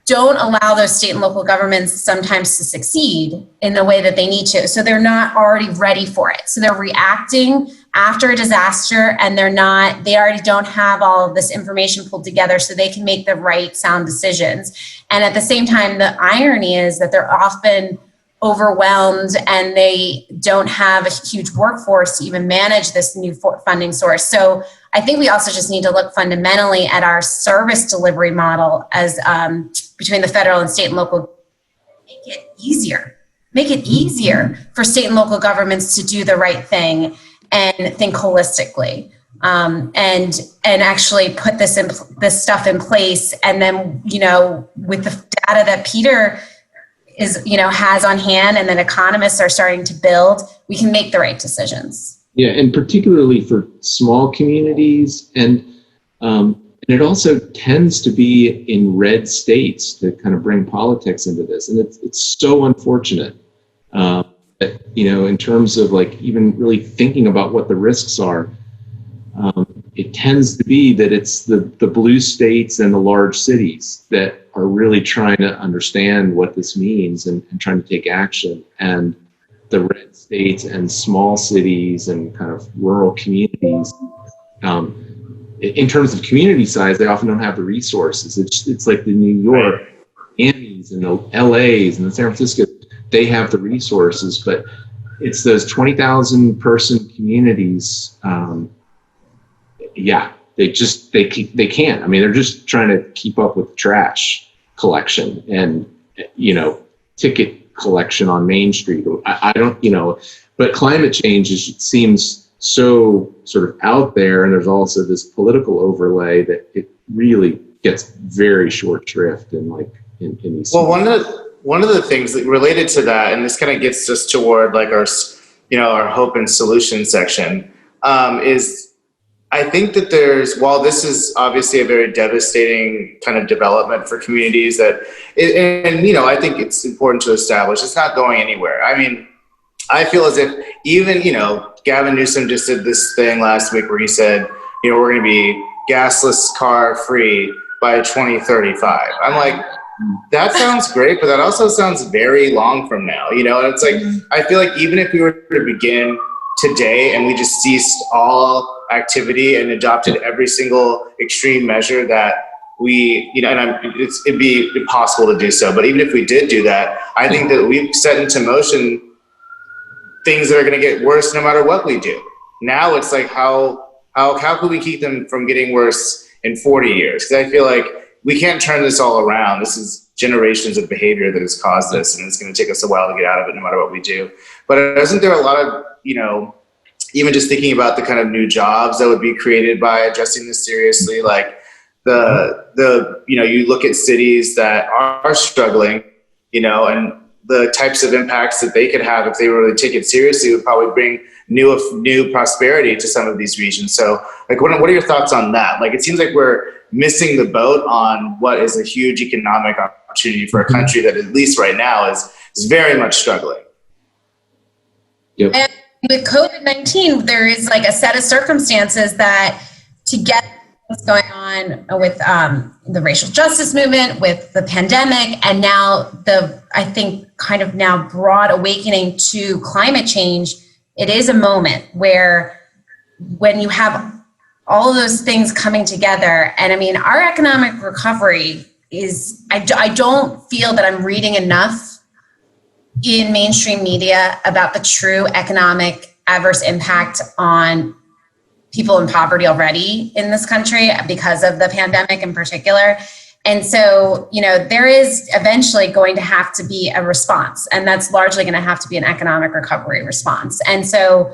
Speaker 2: don't allow those state and local governments sometimes to succeed in the way that they need to. So they're not already ready for it. So they're reacting after a disaster, and they already don't have all of this information pulled together so they can make the right sound decisions. And at the same time, the irony is that they're often overwhelmed and they don't have a huge workforce to even manage this new funding source. So I think we also just need to look fundamentally at our service delivery model as between the federal and state and local. Make it easier for state and local governments to do the right thing and think holistically, and actually put this stuff in place. And then, with the data that Peter has on hand, and then economists are starting to build, we can make the right decisions.
Speaker 3: Yeah, and particularly for small communities, and it also tends to be in red states to kind of bring politics into this, and it's so unfortunate that in terms of like even really thinking about what the risks are. It tends to be that it's the blue states and the large cities that are really trying to understand what this means and trying to take action. And the red states and small cities and kind of rural communities, in terms of community size, they often don't have the resources. It's like the New York, Miami's and the LA's and the San Francisco, they have the resources, but it's those 20,000 person communities. They can't. I mean, they're just trying to keep up with trash collection and, ticket collection on Main Street. I don't, but climate change seems so sort of out there. And there's also this political overlay that it really gets very short shrift in these.
Speaker 1: Well, one of the things that related to that, and this kind of gets us toward like our hope and solution section, is I think that while this is obviously a very devastating kind of development for communities I think it's important to establish it's not going anywhere. I mean, I feel as if even, Gavin Newsom just did this thing last week where he said, we're going to be gasless car free by 2035. I'm like, that sounds great, but that also sounds very long from now, and it's like, I feel like even if we were to begin today and we just ceased all activity and adopted every single extreme measure that it'd be impossible to do so. But even if we did do that, I think that we've set into motion things that are going to get worse no matter what we do. Now it's like, how can we keep them from getting worse in 40 years? Because I feel like we can't turn this all around. This is generations of behavior that has caused this, and it's going to take us a while to get out of it no matter what we do. But isn't there a lot of, even just thinking about the kind of new jobs that would be created by addressing this seriously, like you look at cities that are struggling, and the types of impacts that they could have if they really take it seriously would probably bring new prosperity to some of these regions. So like, what are your thoughts on that? Like, it seems like we're missing the boat on what is a huge economic opportunity for a country that, at least right now, is very much struggling.
Speaker 3: Yep.
Speaker 2: And with COVID-19, there is like a set of circumstances that, to get what's going on with the racial justice movement, with the pandemic, and now I think kind of now broad awakening to climate change, it is a moment where, when you have all of those things coming together, and I mean, our economic recovery is, I don't feel that I'm reading enough in mainstream media about the true economic adverse impact on people in poverty already in this country because of the pandemic in particular. And so, there is eventually going to have to be a response, and that's largely going to have to be an economic recovery response. And so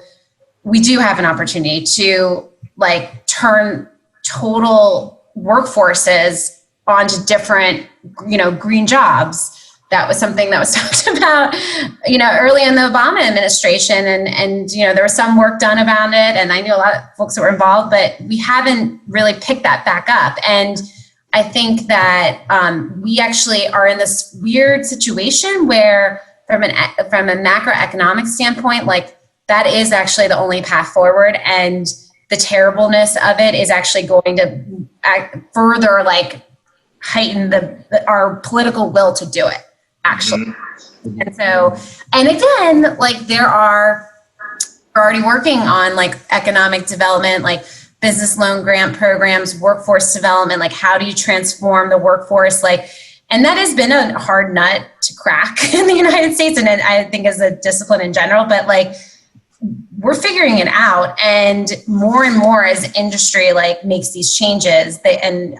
Speaker 2: we do have an opportunity to like turn total workforces onto different, green jobs. That was something that was talked about, early in the Obama administration. And there was some work done about it. And I knew a lot of folks that were involved, but we haven't really picked that back up. And I think that we actually are in this weird situation where, from a macroeconomic standpoint, like, that is actually the only path forward. And the terribleness of it is actually going to further like heighten our political will to do it, actually. Mm-hmm. And so, and again, like, we're already working on like economic development, like business loan grant programs, workforce development, like how do you transform the workforce? Like, and that has been a hard nut to crack in the United States, and I think as a discipline in general, but like, we're figuring it out, and more as industry like makes these changes, I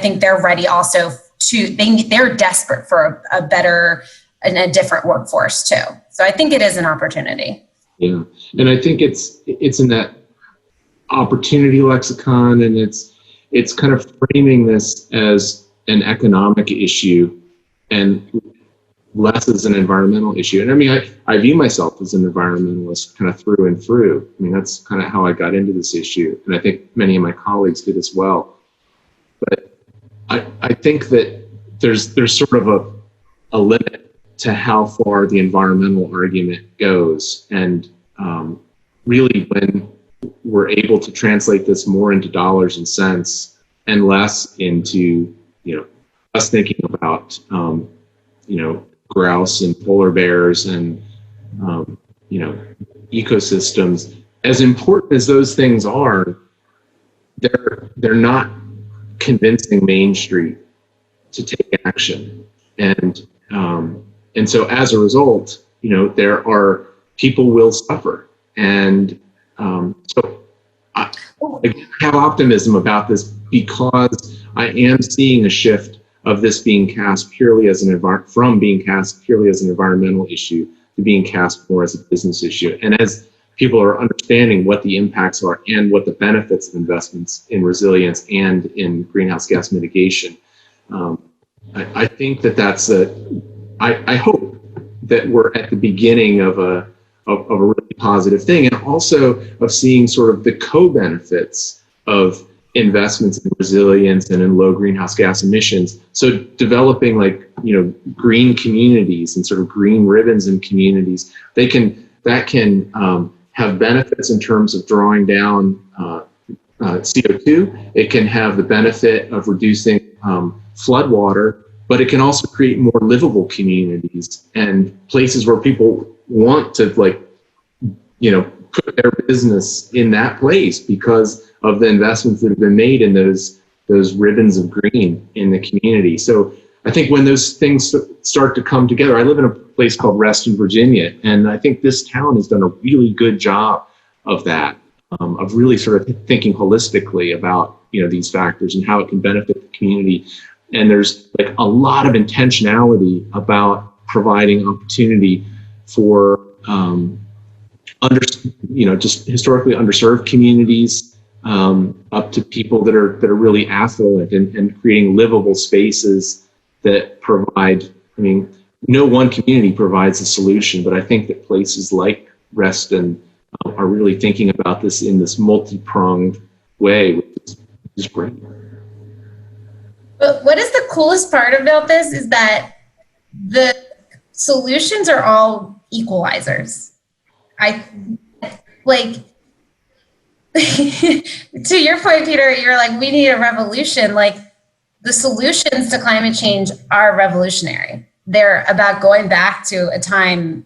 Speaker 2: think they're ready also they're desperate for a better and a different workforce too. So I think it is an opportunity.
Speaker 3: Yeah, and I think it's in that opportunity lexicon, and it's kind of framing this as an economic issue and less as an environmental issue. And I mean, I view myself as an environmentalist kind of through and through. I mean, that's kind of how I got into this issue. And I think many of my colleagues did as well. But I think that there's sort of a limit to how far the environmental argument goes. And really, when we're able to translate this more into dollars and cents and less into, us thinking about, grouse and polar bears and, ecosystems, as important as those things are, they're not convincing Main Street to take action. And so as a result, there are people will suffer. And so I have optimism about this, because I am seeing a shift of this being cast purely as from being cast purely as an environmental issue to being cast more as a business issue. And as people are understanding what the impacts are and what the benefits of investments in resilience and in greenhouse gas mitigation, I think that's I hope that we're at the beginning of a really positive thing, and also of seeing sort of the co-benefits of investments in resilience and in low greenhouse gas emissions. So developing green communities and sort of green ribbons in communities, that can have benefits in terms of drawing down CO2. It can have the benefit of reducing floodwater, but it can also create more livable communities and places where people want to put their business in that place because of the investments that have been made in those ribbons of green in the community. So I think when those things start to come together, I live in a place called Reston, Virginia, and I think this town has done a really good job of that, of really sort of thinking holistically about these factors and how it can benefit the community. And there's like a lot of intentionality about providing opportunity for just historically underserved communities, up to people that are really affluent, and creating livable spaces that provide. I mean, no one community provides a solution, but I think that places like Reston are really thinking about this in this multi-pronged way, which is great.
Speaker 2: But what is the coolest part about this is that the solutions are all equalizers. I like to your point, Peter, you're like, we need a revolution. Like, the solutions to climate change are revolutionary. They're about going back to a time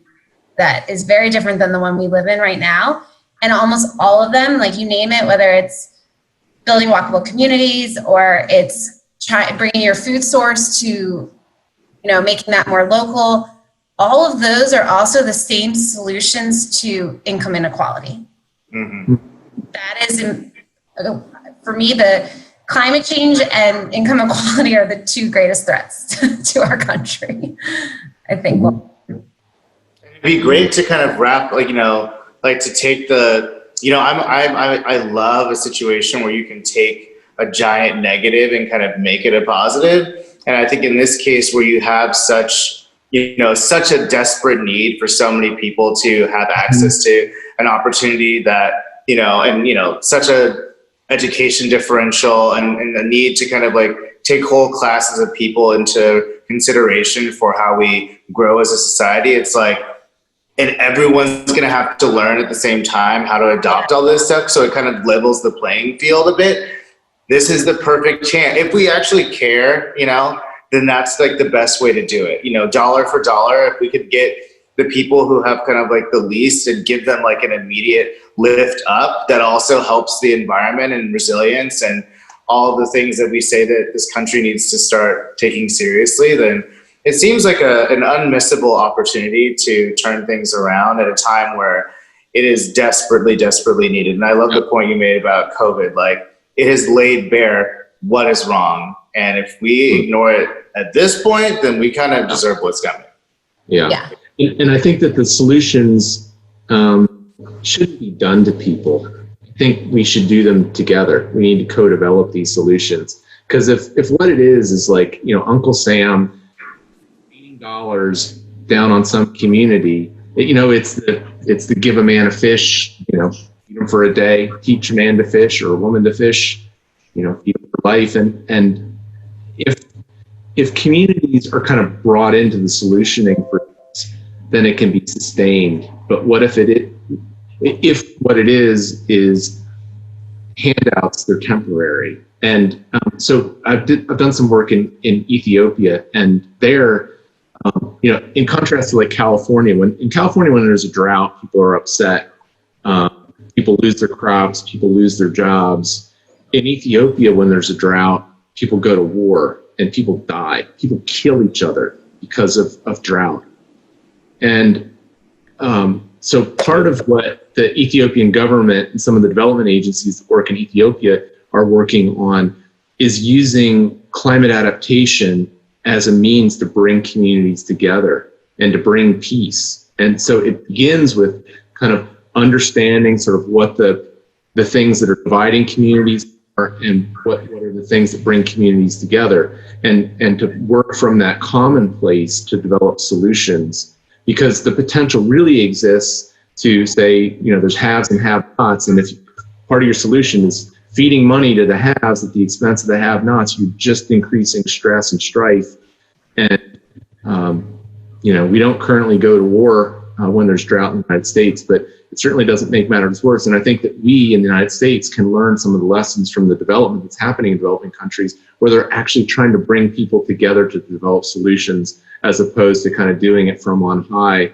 Speaker 2: that is very different than the one we live in right now. And almost all of them, like you name it, whether it's building walkable communities or it's bringing your food source to, making that more local, all of those are also the same solutions to income inequality.
Speaker 1: Mm-hmm.
Speaker 2: That is, for me, the climate change and income inequality are the two greatest threats to our country, I think.
Speaker 1: It'd be great to kind of wrap, to take the, I love a situation where you can take a giant negative and kind of make it a positive. And I think in this case where you have such a desperate need for so many people to have access to an opportunity that, such a education differential and a need to kind of take whole classes of people into consideration for how we grow as a society. It's and everyone's going to have to learn at the same time how to adopt all this stuff. So it kind of levels the playing field a bit. This is the perfect chance. If we actually care, then that's the best way to do it. Dollar for dollar, if we could get the people who have kind of the least and give them an immediate lift up, that also helps the environment and resilience and all the things that we say that this country needs to start taking seriously, then it seems like an unmissable opportunity to turn things around at a time where it is desperately, desperately needed. And I love the point you made about COVID. It has laid bare what is wrong. And if we ignore it at this point, then we kind of deserve what's coming.
Speaker 3: Yeah. And I think that the solutions shouldn't be done to people. I think we should do them together. We need to co-develop these solutions. Because if what it is Uncle Sam feeding dollars down on some community, it's the give a man a fish, feed him for a day, teach a man to fish or a woman to fish, feed him for life. And if communities are kind of brought into the solutioning for this, then it can be sustained. But what if what it is handouts, they're temporary. And so I've done some work in Ethiopia, and there, in contrast to California, when there's a drought, people are upset. People lose their crops, people lose their jobs. In Ethiopia, when there's a drought, people go to war and people die. People kill each other because of drought. And so part of what the Ethiopian government and some of the development agencies that work in Ethiopia are working on is using climate adaptation as a means to bring communities together and to bring peace. And so it begins with kind of understanding sort of what the things that are dividing communities are and what are the things that bring communities together, and to work from that commonplace to develop solutions, because the potential really exists to say, there's haves and have-nots, and if part of your solution is feeding money to the haves at the expense of the have-nots, you're just increasing stress and strife. And we don't currently go to war when there's drought in the United States, but it certainly doesn't make matters worse. And I think that we in the United States can learn some of the lessons from the development that's happening in developing countries, where they're actually trying to bring people together to develop solutions, as opposed to kind of doing it from on high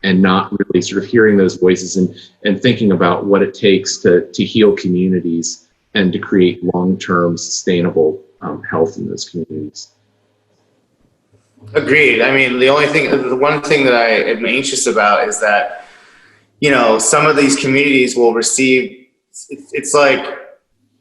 Speaker 3: and not really sort of hearing those voices and thinking about what it takes to heal communities and to create long-term sustainable health in those communities.
Speaker 1: Agreed. I mean, the one thing that I am anxious about is that, some of these communities will receive, it's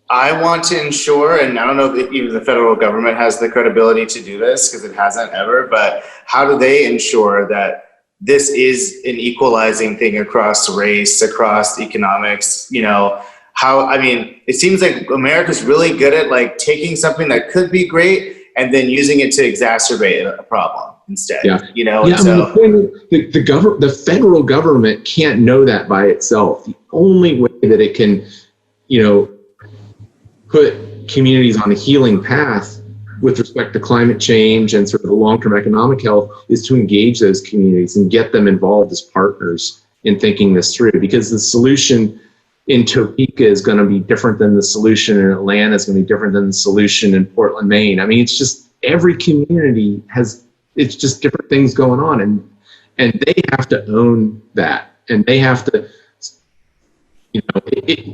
Speaker 1: I want to ensure, and I don't know if even the federal government has the credibility to do this because it hasn't ever, but how do they ensure that this is an equalizing thing across race, across economics, it seems like America's really good at taking something that could be great and then using it to exacerbate a problem. instead.
Speaker 3: Yeah.
Speaker 1: You know,
Speaker 3: Yeah,
Speaker 1: and so
Speaker 3: I mean, the federal government can't know that by itself. The only way that it can, put communities on a healing path with respect to climate change and sort of the long-term economic health is to engage those communities and get them involved as partners in thinking this through, because the solution in Topeka is going to be different than the solution in Atlanta, is going to be different than the solution in Portland, Maine. I mean, it's just every community it's just different things going on, and they have to own that, and they have to,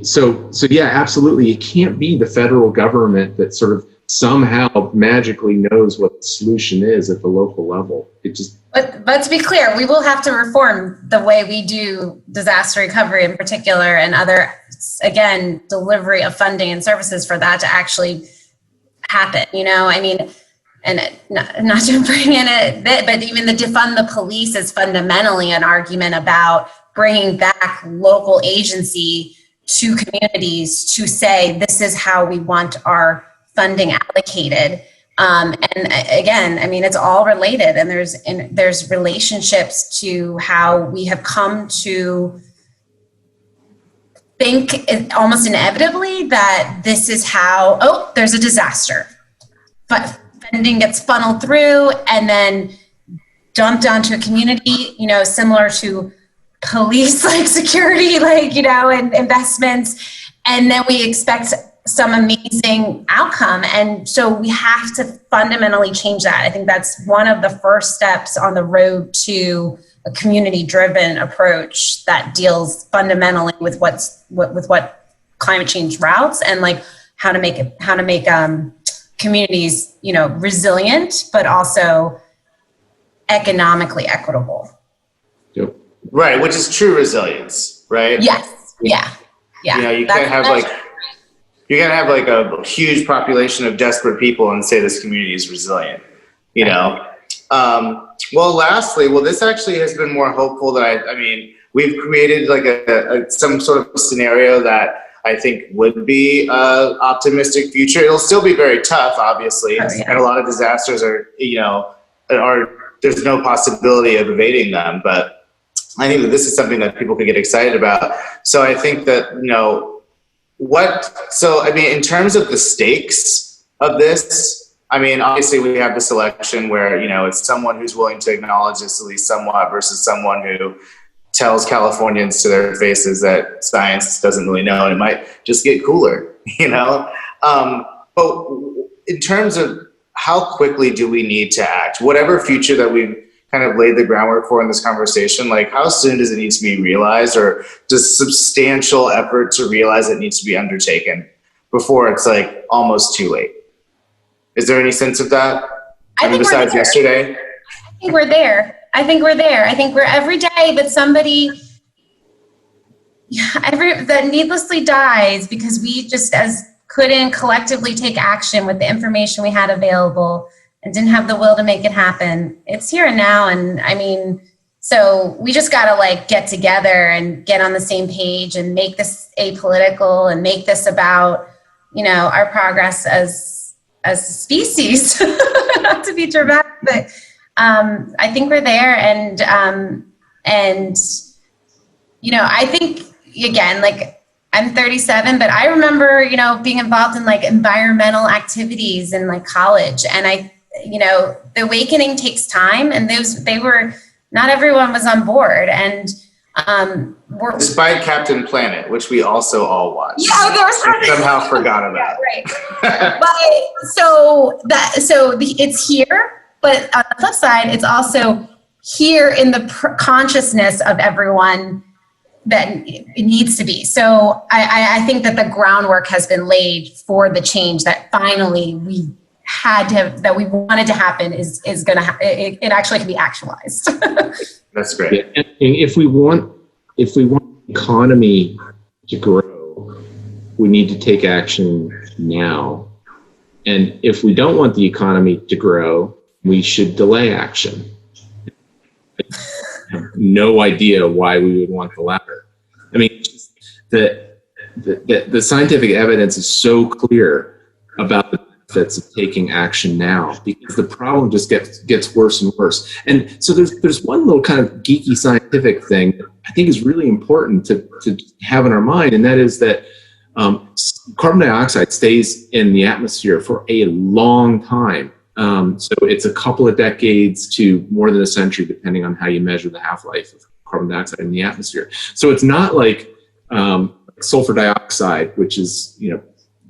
Speaker 3: so yeah, absolutely. It can't be the federal government that sort of somehow magically knows what the solution is at the local level.
Speaker 2: But to be clear, we will have to reform the way we do disaster recovery in particular, and other, again, delivery of funding and services for that to actually happen. I mean, and not to bring in it, but even the defund the police is fundamentally an argument about bringing back local agency to communities to say, this is how we want our funding allocated. And again, I mean, it's all related, and there's relationships to how we have come to think almost inevitably that this is how, there's a disaster, but funding gets funneled through and then dumped onto a community, similar to police, like security, and investments. And then we expect some amazing outcome. And so we have to fundamentally change that. I think that's one of the first steps on the road to a community-driven approach that deals fundamentally with what climate change routes, and like how to make communities, resilient, but also economically equitable.
Speaker 3: Yep.
Speaker 1: right, which is true resilience, right?
Speaker 2: Yes. Yeah.
Speaker 1: You can't have a huge population of desperate people and say this community is resilient. Well, lastly, this actually has been more hopeful than I mean, we've created like some sort of scenario that I think would be an optimistic future. It'll still be very tough, obviously, and a lot of disasters are there's no possibility of evading them. But I think that this is something that people could get excited about. So I think that in terms of the stakes of this, I mean, obviously we have this election where, it's someone who's willing to acknowledge this at least somewhat versus someone who tells Californians to their faces that science doesn't really know and it might just get cooler, But in terms of how quickly do we need to act, whatever future that we've kind of laid the groundwork for in this conversation, like how soon does it need to be realized, or does substantial effort to realize it needs to be undertaken before it's like almost too late? Is there any sense of that? Besides yesterday?
Speaker 2: I think we're there. I think we're every day that somebody that needlessly dies because we just couldn't collectively take action with the information we had available and didn't have the will to make it happen. It's here and now. And I mean, so we just got to get together and get on the same page and make this apolitical and make this about, our progress as a species, not to be dramatic, but I think we're there. And I think, again, I'm 37, but I remember, being involved in environmental activities in college. And the awakening takes time, and not everyone was on board. And
Speaker 1: despite Captain Planet, which we also all watched.
Speaker 2: Yeah, there was
Speaker 1: somehow forgot about.
Speaker 2: Right. But it's here, but on the flip side, it's also here in the consciousness of everyone that it needs to be. So I think that the groundwork has been laid for the change that finally we wanted to happen is going to it actually can be actualized.
Speaker 1: That's great.
Speaker 3: Yeah. And if we want the economy to grow, we need to take action now. And if we don't want the economy to grow, we should delay action. I have no idea why we would want the latter. I mean, the scientific evidence is so clear about the benefits of taking action now, because the problem just gets worse and worse. And so there's one little kind of geeky scientific thing that I think is really important to have in our mind, and that is that carbon dioxide stays in the atmosphere for a long time. So it's a couple of decades to more than a century, depending on how you measure the half-life of carbon dioxide in the atmosphere. So it's not like sulfur dioxide, which is,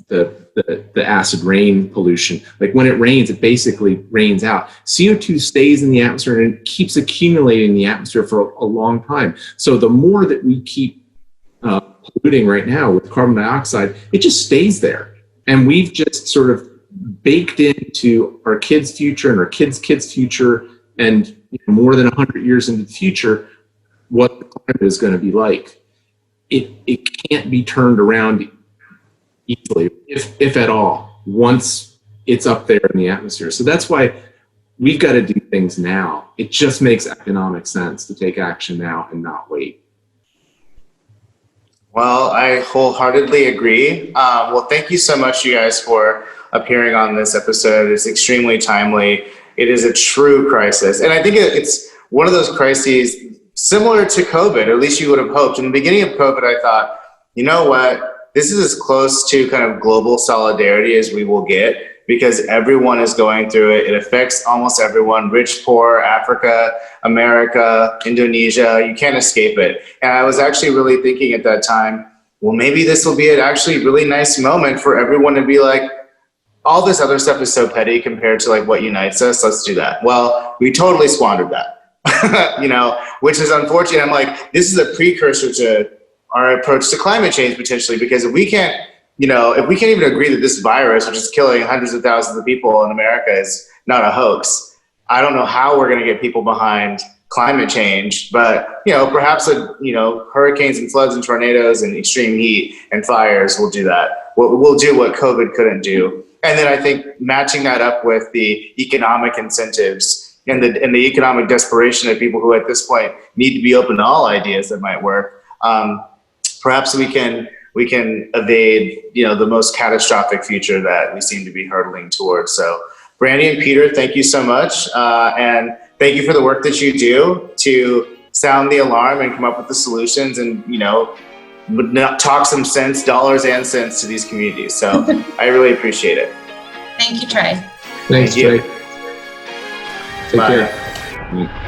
Speaker 3: the acid rain pollution. Like when it rains, it basically rains out. CO2 stays in the atmosphere and it keeps accumulating in the atmosphere for a long time. So the more that we keep polluting right now with carbon dioxide, it just stays there. And we've just sort of baked into our kids' future and our kids' kids' future, and more than 100 years into the future, what the climate is going to be like. It can't be turned around easily, if at all, once it's up there in the atmosphere. So that's why we've got to do things now. It just makes economic sense to take action now and not wait.
Speaker 1: Well, I wholeheartedly agree. Well, thank you so much, you guys, for appearing on this episode. It's extremely timely. It is a true crisis. And I think it's one of those crises similar to COVID, or at least you would have hoped. In the beginning of COVID, I thought, you know what? This is as close to kind of global solidarity as we will get, because everyone is going through it. It affects almost everyone, rich, poor, Africa, America, Indonesia. You can't escape it. And I was actually really thinking at that time, well, maybe this will be an actually really nice moment for everyone to be like, all this other stuff is so petty compared to like what unites us. Let's do that. Well, we totally squandered that, which is unfortunate. I'm like, this is a precursor to our approach to climate change potentially, because if we can't even agree that this virus, which is killing hundreds of thousands of people in America, is not a hoax, I don't know how we're going to get people behind climate change. But, perhaps, hurricanes and floods and tornadoes and extreme heat and fires will do that. We'll do what COVID couldn't do. And then I think matching that up with the economic incentives and the economic desperation of people who at this point need to be open to all ideas that might work. Perhaps we can evade, the most catastrophic future that we seem to be hurtling towards. So, Brandy and Peter, thank you so much, and thank you for the work that you do to sound the alarm and come up with the solutions, and talk some sense, dollars and cents, to these communities. So, I really appreciate it.
Speaker 2: Thank you, Trey.
Speaker 3: Thanks, Trey. Take
Speaker 1: Bye.
Speaker 3: care.